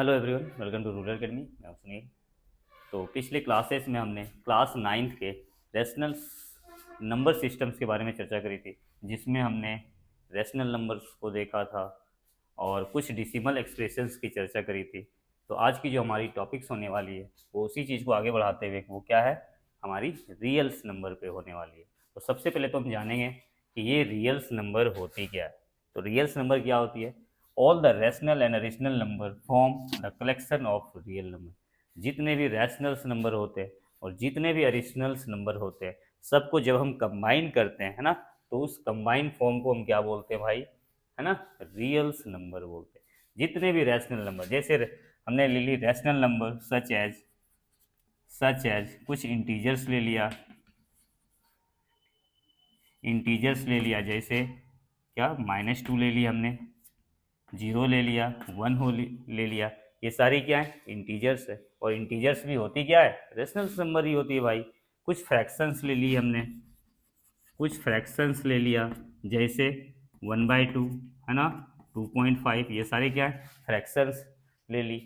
Hello everyone, welcome to rural academy. मैं हूं सुनील। तो पिछले क्लासेस में हमने क्लास 9th के रेशनल नंबर सिस्टम्स के बारे में चर्चा करी थी, जिसमें हमने रेशनल नंबर्स को देखा था और कुछ डिसिमल एक्सप्रेशंस की चर्चा करी थी। तो आज की जो हमारी टॉपिक्स होने वाली है वो उसी चीज़ को आगे बढ़ाते हुए वो क्या है, हमारी रियल्स नंबर पे होने वाली है। तो सबसे पहले तो हम जानेंगे कि ये रियल्स नंबर होती क्या है। तो रियल्स नंबर क्या होती है? All the rational and irrational number form the collection of real number. जितने भी रैशनल्स नंबर होते हैं और जितने भी अरिशनल्स नंबर होते हैं, सबको जब हम कंबाइन करते हैं, है ना, तो उस कंबाइन फॉर्म को हम क्या बोलते हैं भाई, है ना, रियल्स नंबर बोलते हैं। जितने भी रैशनल नंबर, जैसे हमने ले ली रैशनल नंबर सच एज कुछ इंटीजर्स ले लिया, जैसे क्या, -2 ले लिया हमने, 0 ले लिया, 1 ले लिया। ये सारी क्या है, इंटीजर्स है। और इंटीजर्स भी होती क्या है, रेशनल नंबर ही होती है भाई। कुछ फ्रैक्शंस ले ली हमने, कुछ फ्रैक्शंस ले लिया, जैसे 1/2, है ना, 2.5, ये सारे क्या है, फ्रैक्शंस ले ली।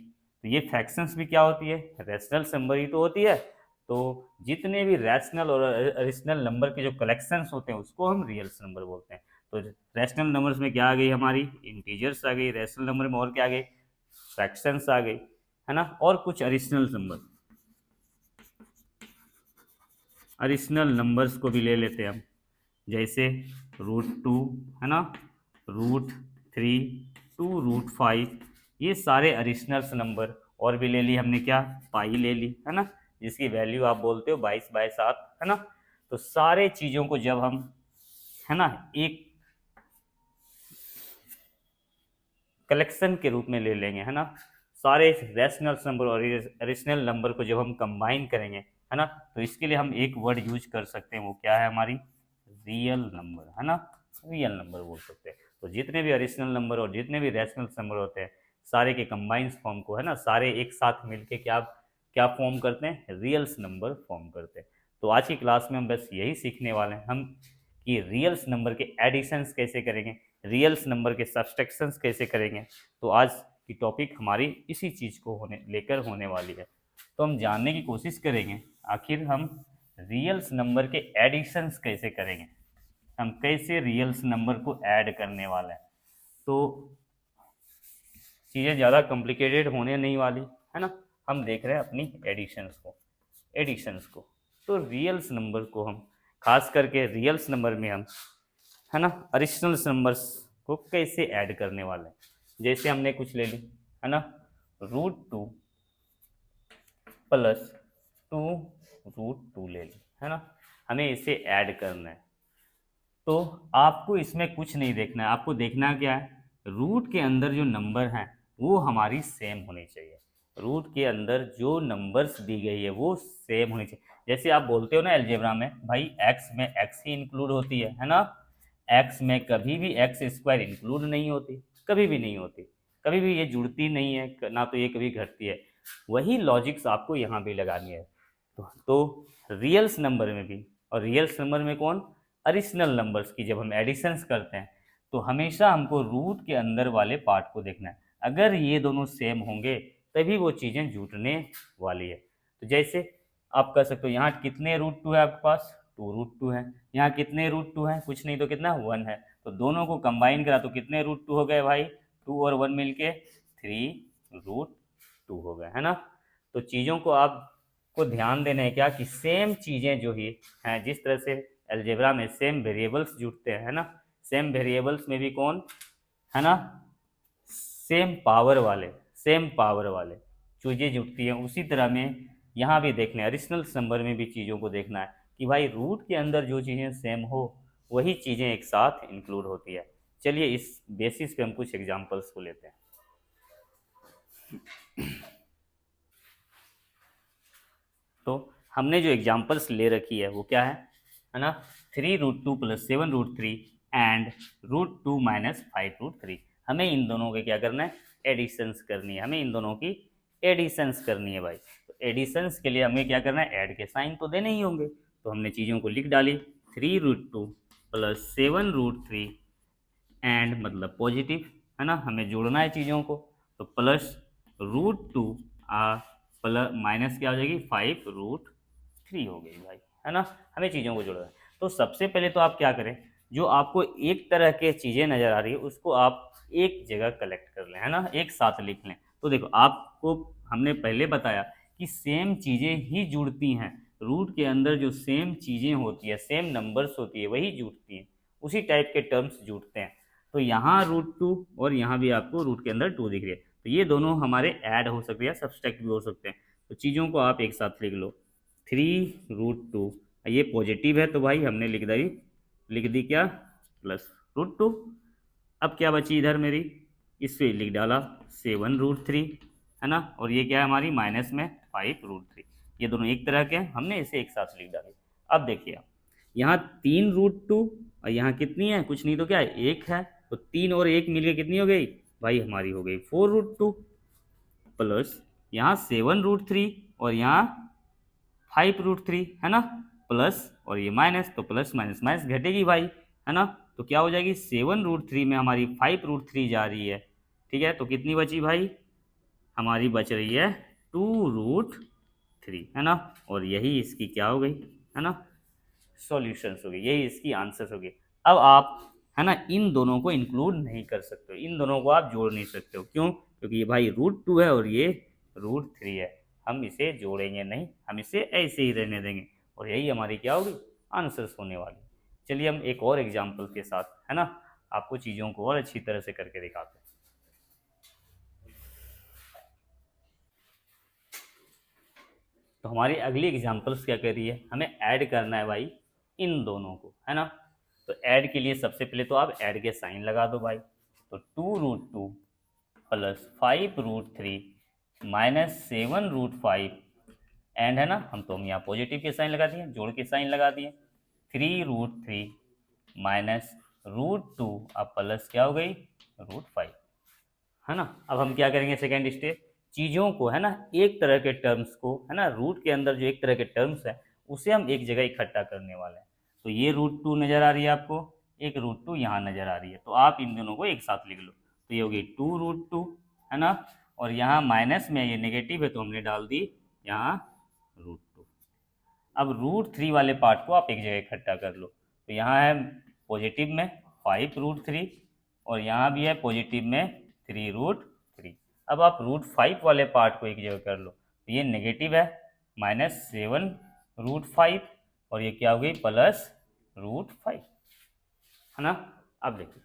तो ये फ्रैक्शंस भी क्या होती है, रैशनल नंबर ही तो होती है। तो जितने भी रैशनल और अरिशनल नंबर के जो कलेक्शंस होते हैं उसको हम रियल्स नंबर बोलते हैं। तो रैशनल नंबर्स में क्या आ गई, हमारी इंटीजर्स आ गई। रैशनल नंबर में और क्या आ गई, फ्रैक्शंस आ गई, है ना। और कुछ अरिशनल नंबर्स को भी ले लेते हैं हम, जैसे √2, है ना, √3, 2√5, ये सारे अरिशनल्स नंबर। और भी ले ली हमने क्या, पाई ले ली, है ना, जिसकी वैल्यू आप बोलते हो 22/7, है ना। तो सारे चीज़ों को जब हम, है ना, एक कलेक्शन के रूप में ले लेंगे, है ना, सारे रैशनल नंबर और अरिशनल नंबर को जब हम कंबाइन करेंगे, है ना, तो इसके लिए हम एक वर्ड यूज कर सकते हैं, वो क्या है, हमारी रियल नंबर, है ना, रियल नंबर बोल सकते हैं। तो जितने भी अरिशनल नंबर और जितने भी रैशनल नंबर होते हैं, सारे के कंबाइंड फॉर्म को, है ना, सारे एक साथ मिलके क्या क्या फॉर्म करते हैं, रियल्स नंबर फॉर्म करते हैं। तो आज की क्लास में हम बस यही सीखने वाले हैं हम, कि रियल्स नंबर के एडिशंस कैसे करेंगे, रियल्स नंबर के सब्सट्रैक्शंस कैसे करेंगे। तो आज की टॉपिक हमारी इसी चीज़ को लेकर होने वाली है। तो हम जानने की कोशिश करेंगे आखिर हम रियल्स नंबर के एडिशंस कैसे करेंगे, हम कैसे रियल्स नंबर को ऐड करने वाले हैं। तो चीज़ें ज़्यादा कॉम्प्लिकेटेड होने नहीं वाली, है ना। हम देख रहे हैं अपनी एडिशंस को। तो रियल्स नंबर को हम, खास करके रियल्स नंबर में हम, है ना, अरिशनल नंबर्स को कैसे ऐड करने वाले हैं। जैसे हमने कुछ ले ली, है ना, √2 + 2√2 ले ली, है ना, हमें इसे ऐड करना है। तो आपको इसमें कुछ नहीं देखना है, आपको देखना क्या है, रूट के अंदर जो नंबर हैं वो हमारी सेम होनी चाहिए। रूट के अंदर जो नंबर्स दी गई है वो सेम होनी चाहिए। जैसे आप बोलते हो ना अलजेब्रा में, भाई एक्स में एक्स ही इंक्लूड होती है ना, एक्स में कभी भी x² इंक्लूड नहीं होती, कभी भी नहीं होती, कभी भी ये जुड़ती नहीं है ना, तो ये कभी घटती है। वही लॉजिक्स आपको यहाँ भी लगानी है। तो रियल्स नंबर में भी, और रियल्स नंबर में कौन, अरिशनल नंबर्स की जब हम एडिशंस करते हैं, तो हमेशा हमको रूट के अंदर वाले पार्ट को देखना है। अगर ये दोनों सेम होंगे तभी वो चीज़ें जुटने वाली है। तो जैसे आप कह सकते हो, यहाँ कितने √2 है आपके पास, 2√2 है। यहाँ कितने √2 है, कुछ नहीं तो कितना, 1 है। तो दोनों को कंबाइन करा तो कितने √2 हो गए भाई, 2 और 1 मिलके 3√2 हो गए, है ना। तो चीज़ों को आपको ध्यान देना है क्या, कि सेम चीज़ें जो ही हैं, जिस तरह से अलजेब्रा में सेम वेरिएबल्स जुड़ते हैं, है ना, सेम वेरिएबल्स में भी कौन, है ना, सेम पावर वाले चीज़ें जुटती हैं। उसी तरह में यहाँ भी देखना है, अरिशनल नंबर में भी चीज़ों को देखना है कि भाई रूट के अंदर जो चीज़ें सेम हो वही चीज़ें एक साथ इंक्लूड होती है। चलिए इस बेसिस पे हम कुछ एग्जांपल्स को लेते हैं। तो हमने जो एग्जांपल्स ले रखी है वो क्या है ना, 3√2 + 7√3 एंड √2 - 5√3। हमें इन दोनों के क्या करना है, एडिशंस करनी है, हमें इन दोनों की एडिशंस करनी है भाई। तो एडिशंस के लिए हमें क्या करना है, ऐड के साइन तो देने ही होंगे। तो हमने चीज़ों को लिख डाली, 3√2 + 7√3 एंड मतलब पॉजिटिव, है ना, हमें जोड़ना है चीज़ों को। तो प्लस √2 प्लस माइनस क्या हो जाएगी 5√3 हो गई भाई, है ना। हमें चीज़ों को जोड़ना है। तो सबसे पहले तो आप क्या करें, जो आपको एक तरह के चीज़ें नज़र आ रही है उसको आप एक जगह कलेक्ट कर लें, है ना, एक साथ लिख लें। तो देखो आपको हमने पहले बताया कि सेम चीज़ें ही जुड़ती हैं, रूट के अंदर जो सेम चीज़ें होती है, सेम नंबर्स होती है, वही जुड़ती हैं, उसी टाइप के टर्म्स जुड़ते हैं। तो यहाँ √2 और यहाँ भी आपको रूट के अंदर 2 दिख रही है, तो ये दोनों हमारे ऐड हो सकते हैं, सब्सट्रैक्ट भी हो सकते हैं। तो चीज़ों को आप एक साथ लिख लो, 3√2, ये पॉजिटिव है तो भाई हमने लिख दी क्या +√2। अब क्या बची इधर मेरी, इससे लिख डाला 7√3, है ना, और ये क्या है हमारी माइनस में 5√3। ये दोनों एक तरह के हैं, हमने इसे एक साथ लिख डाले। अब देखिए आप यहाँ 3√2 और यहाँ कितनी है, कुछ नहीं तो क्या है, 1 है, तो 3 और 1 मिलकर कितनी हो गई भाई, हमारी हो गई 4√2, प्लस यहाँ 7√3 और यहाँ 5√3, है ना, प्लस और ये माइनस, तो प्लस माइनस माइनस घटेगी भाई, है ना। तो क्या हो जाएगी 7√3 में हमारी 5√3 जा रही है, ठीक है, तो कितनी बची भाई, हमारी बच रही है 2√3, है ना। और यही इसकी क्या हो गई, है ना, सॉल्यूशंस हो गई, यही इसकी आंसर्स हो गई। अब आप, है ना, इन दोनों को इंक्लूड नहीं कर सकते हो, इन दोनों को आप जोड़ नहीं सकते हो, क्यों, क्योंकि ये भाई √2 है और ये √3 है, हम इसे जोड़ेंगे नहीं, हम इसे ऐसे ही रहने देंगे, और यही हमारी क्या होगी, आंसर्स होने वाली। चलिए हम एक और एग्जाम्पल के साथ, है ना, आपको चीज़ों को और अच्छी तरह से करके दिखाते हैं। तो हमारी अगली एग्जाम्पल्स क्या कह रही है, हमें ऐड करना है भाई इन दोनों को, है ना। तो ऐड के लिए सबसे पहले तो आप ऐड के साइन लगा दो भाई, तो 2√2 प्लस 5√3 माइनस 7√5, एंड, है ना, हम यहाँ पॉजिटिव के साइन लगा दिए, जोड़ के साइन लगा दिए, 3√3 माइनस √2, अब प्लस क्या हो गई √5, है ना। अब हम क्या करेंगे, सेकेंड स्टेप, चीज़ों को, है ना, एक तरह के टर्म्स को, है ना, रूट के अंदर जो एक तरह के टर्म्स है उसे हम एक जगह इकट्ठा करने वाले हैं। तो ये √2 नज़र आ रही है आपको, एक √2 यहाँ नज़र आ रही है, तो आप इन दोनों को एक साथ लिख लो, तो ये होगी 2√2, है ना, और यहाँ माइनस में ये नेगेटिव है तो हमने डाल दी यहाँ √2। अब √3 वाले पार्ट को आप एक जगह इकट्ठा कर लो, तो यहाँ है पॉजिटिव में 5√3 और यहाँ भी है पॉजिटिव में 3√3। अब आप √5 वाले पार्ट को एक जगह कर लो, तो ये नेगेटिव है -7√5 और ये क्या हो गई +√5, है ना। अब देखिए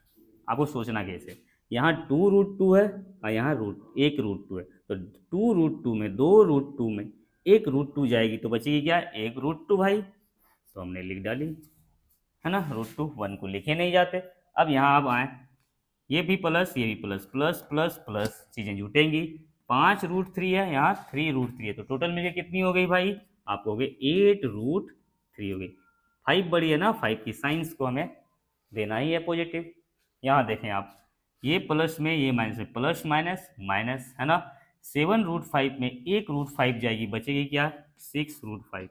आपको सोचना कैसे, यहाँ 2√2 है और यहाँ √2 है, तो 2√2 में 2√2 में 1√2 जाएगी तो बचेगी क्या, 1√2 भाई, तो हमने लिख डाली, है ना, √2, 1 को लिखे नहीं जाते। अब यहाँ आप आए, ये भी प्लस, ये भी प्लस, प्लस प्लस प्लस चीज़ें जुटेंगी, 5√3 है, यहाँ 3√3 है, तो टोटल मिलकर कितनी हो गई भाई, आपको हो गई 8√3 हो गई। 5 बड़ी है ना, 5 की साइंस को हमें देना ही है पॉजिटिव। यहाँ देखें आप, ये प्लस में ये माइनस में, प्लस माइनस माइनस, है ना, 7√5 में 1√5 जाएगी, बचेगी क्या 6√5,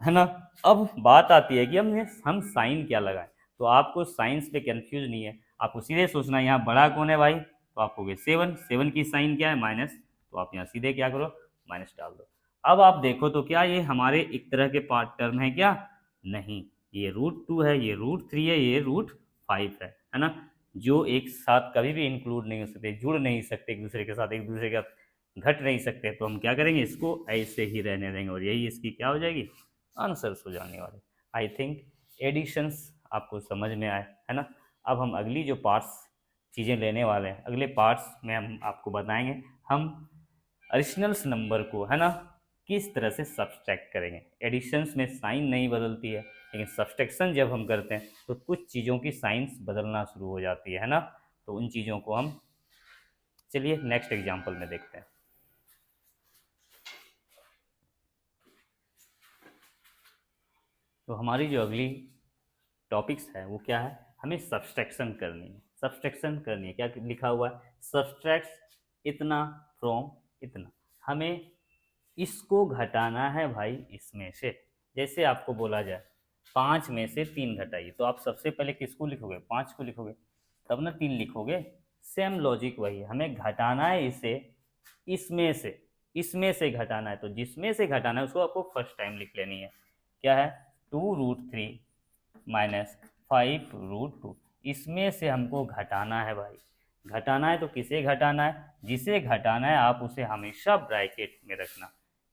है ना। अब बात आती है कि हम साइन क्या लगाएं, तो आपको साइंस पे कंफ्यूज नहीं है, आपको सीधे सोचना है यहाँ बड़ा कौन है भाई, तो आप हो गए 7 की साइन क्या है माइनस, तो आप यहाँ सीधे क्या करो माइनस डाल दो। अब आप देखो तो क्या ये हमारे एक तरह के पार्ट टर्म है क्या, नहीं, ये √2 है, ये √3 है, ये √5 है ना, जो एक साथ कभी भी इंक्लूड नहीं हो सकते, जुड़ नहीं सकते एक दूसरे के साथ, एक दूसरे का घट नहीं सकते, तो हम क्या करेंगे, इसको ऐसे ही रहने देंगे और यही इसकी क्या हो जाएगी, आंसर्स हो जाने वाले। आई थिंक एडिशंस आपको समझ में आए, है ना। अब हम अगली जो पार्ट्स चीज़ें लेने वाले हैं, अगले पार्ट्स में हम आपको बताएंगे हम एडिशनल्स नंबर को, है ना, किस तरह से सब्सट्रैक्ट करेंगे। एडिशंस में साइन नहीं बदलती है, लेकिन सब्सट्रैक्शन जब हम करते हैं तो कुछ चीज़ों की साइंस बदलना शुरू हो जाती है ना, तो उन चीज़ों को हम चलिए नेक्स्ट एग्जाम्पल में देखते हैं। तो हमारी जो अगली टॉपिक्स है वो क्या है, हमें सब्सट्रैक्शन करनी है, सब्सट्रैक्शन करनी है, क्या लिखा हुआ है, सब्सट्रैक्ट इतना फ्रॉम इतना, हमें इसको घटाना है भाई इसमें से। जैसे आपको बोला जाए 5 में से 3 घटाइए, तो आप सबसे पहले किसको लिखोगे, 5 को लिखोगे, तब ना 3 लिखोगे, सेम लॉजिक वही है, हमें घटाना है इसे इसमें से घटाना है, तो जिसमें से घटाना है उसको आपको फर्स्ट टाइम लिख लेनी है। क्या है, 2√3 माइनस 5√2, इसमें से हमको घटाना है भाई। घटाना है तो किसे घटाना है, जिसे घटाना है आप उसे हमेशा ब्रैकेट में रखना,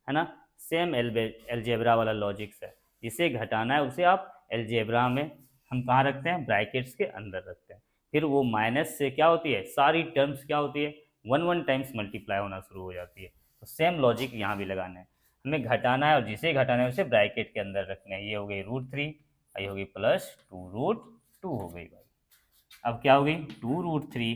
है ना। सेम एलजेब्रा वाला लॉजिक्स है, जिसे घटाना है उसे आप एलजेब्रा में हम कहाँ रखते हैं, ब्रैकेट्स के अंदर रखते हैं। फिर वो माइनस से क्या होती है, सारी टर्म्स क्या होती है, 1 टाइम्स मल्टीप्लाई होना शुरू हो जाती है। तो सेम लॉजिक यहाँ भी लगाना है, हमें घटाना है और जिसे घटाना है उसे ब्रैकेट के अंदर रखना है। ये हो गई √3, ये हो गई +2√2 हो गई भाई। अब क्या हो गई, 2√3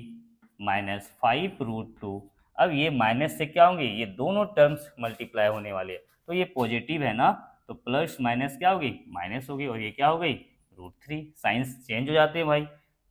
माइनस 5√2। अब ये माइनस से क्या होंगे, ये दोनों टर्म्स मल्टीप्लाई होने वाले हैं, तो ये पॉजिटिव है ना, तो प्लस माइनस क्या होगी, माइनस होगी, और ये क्या हो गई, √3। साइंस चेंज हो जाते हैं भाई,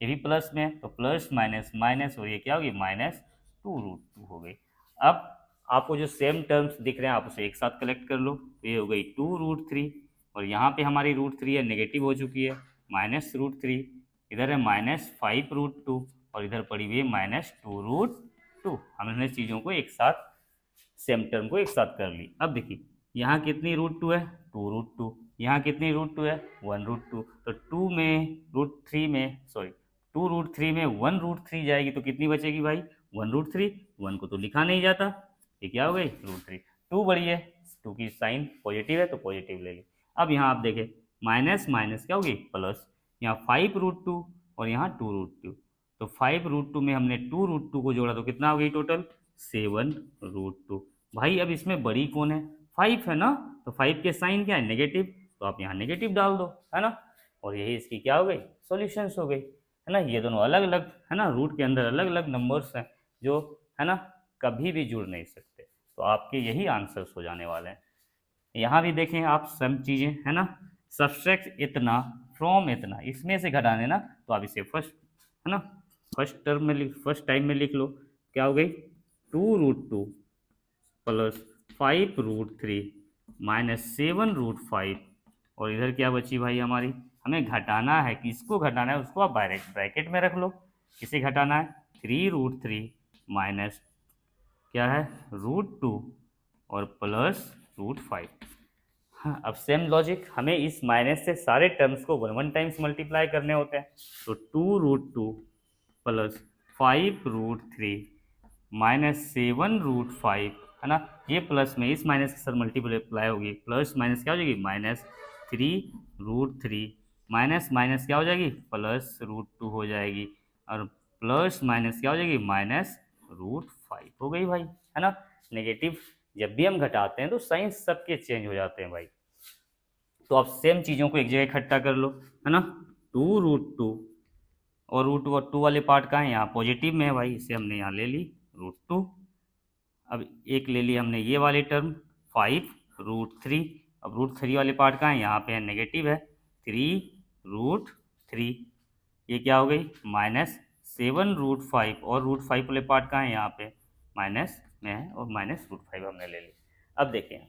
ये भी प्लस में है तो प्लस माइनस माइनस, और ये क्या होगी, -2√2 हो गई। अब आपको जो सेम टर्म्स दिख रहे हैं आप उसे एक साथ कलेक्ट कर लो, तो ये हो गई 2√3, और यहाँ पे हमारी √3 है, नेगेटिव हो चुकी है, -√3, इधर है -5√2, और इधर पड़ी हुई है -2√2। हमने चीज़ों को एक साथ, सेम टर्म को एक साथ कर ली। अब देखिए यहाँ कितनी √2 है, 2√2, यहाँ कितनी √2 है, 1√2, तो 2 में √3 में सॉरी 2√3 में 1√3 जाएगी तो कितनी बचेगी भाई, 1√3। 1 को तो लिखा नहीं जाता, ये क्या हो गई, √3। 2 बड़ी है, 2 की साइन पॉजिटिव है तो पॉजिटिव ले ली। अब यहाँ आप देखें माइनस माइनस क्या होगी, प्लस, यहाँ 5√2 और यहाँ 2√2, तो 5√2 में हमने 2√2 को जोड़ा तो कितना हो गई टोटल, 7√2। भाई अब इसमें बड़ी कौन है, 5 है ना, तो 5 के साइन क्या है, नेगेटिव, तो आप यहाँ नेगेटिव डाल दो, है ना। और यही इसकी क्या हो गई, सॉल्यूशंस हो गई, है ना। ये दोनों अलग अलग है ना, रूट के अंदर अलग अलग नंबर्स हैं जो है ना कभी भी जुड़ नहीं सकते, तो आपके यही आंसर्स हो जाने वाले हैं। यहाँ भी देखें आप सब चीज़ें, है ना, सब्सट्रैक्ट इतना फ्रॉम इतना, इसमें से घटाने ना, तो आप इसे फर्स्ट, है ना, फर्स्ट टाइम में लिख लो। क्या हो गई, 2√2 प्लस 5√3 माइनस 7√5, और इधर क्या बची भाई हमारी, हमें घटाना है, किसको घटाना है उसको आप ब्रैकेट में रख लो। किसे घटाना है, 3√3 माइनस क्या है, √2 और +√5। हाँ, अब सेम लॉजिक, हमें इस माइनस से सारे टर्म्स को 1 टाइम्स मल्टीप्लाई करने होते हैं, तो 2√2 प्लस 5√3 माइनस 7√5, है ना, ये प्लस में इस माइनस के साथ मल्टीप्लाई होगी, प्लस माइनस क्या हो जाएगी, -3√3 माइनस माइनस क्या हो जाएगी, +√2 हो जाएगी, और प्लस माइनस क्या हो जाएगी, -√5 हो गई भाई, है ना। नेगेटिव जब भी हम घटाते हैं तो साइंस सबके चेंज हो जाते हैं भाई। तो आप सेम चीज़ों को एक जगह इकट्ठा कर लो, है ना, 2√2 और √2 वाले पार्ट कहाँ है, यहाँ पॉजिटिव में है भाई, इसे हमने यहाँ ले ली √2। अब एक ले ली हमने ये वाली टर्म 5√3, अब √3 वाले पार्ट कहाँ है, यहाँ पे है, नेगेटिव है, 3√3, ये क्या हो गई, -7√5, और √5 वाले पार्ट कहाँ है, यहाँ पे माइनस में है, और -√5 हमने ले ली। अब देखें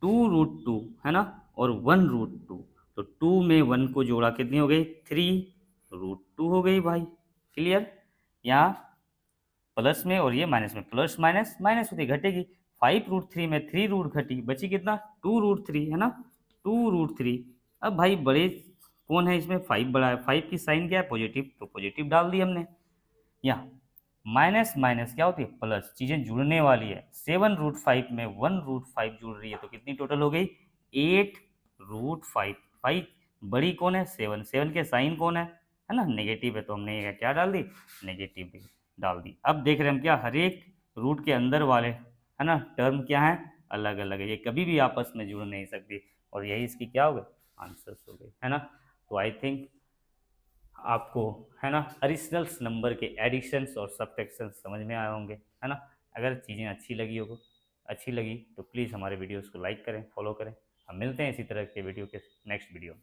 2√2 है ना, और 1√2, तो 2 में 1 को जोड़ा कितनी हो गई, 3√2 हो गई भाई, क्लियर। यहाँ प्लस में और ये माइनस में, प्लस माइनस माइनस होती घटेगी, 5√3 में 3 घटी, बची कितना, 2√3, है ना, 2√3। अब भाई बड़े कौन है इसमें, 5 बड़ा है, 5 की साइन क्या है, पॉजिटिव, तो पॉजिटिव डाल दी हमने। यहाँ माइनस माइनस क्या होती है, प्लस, चीज़ें जुड़ने वाली है, 7√5 में 1√5 जुड़ रही है, तो कितनी टोटल हो गई, 8√5। भाई बड़ी कौन है, 7, 7 के साइन कौन है ना, नेगेटिव है, तो हमने ये क्या डाल दी, नेगेटिव डाल दी। अब देख रहे हैं हम क्या, हर एक रूट के अंदर वाले, है ना, टर्म क्या है, अलग अलग है, ये कभी भी आपस में जुड़ नहीं सकती, और यही इसकी क्या हो गई, आंसर्स हो गई, है ना। तो आई थिंक आपको, है ना, एडिशनल्स नंबर के एडिशंस और सब्ट्रैक्शंस समझ में आए होंगे, है ना। अगर चीज़ें अच्छी लगी तो प्लीज़ हमारे वीडियोस को लाइक करें, फॉलो करें। हम मिलते हैं इसी तरह के वीडियो के नेक्स्ट वीडियो में।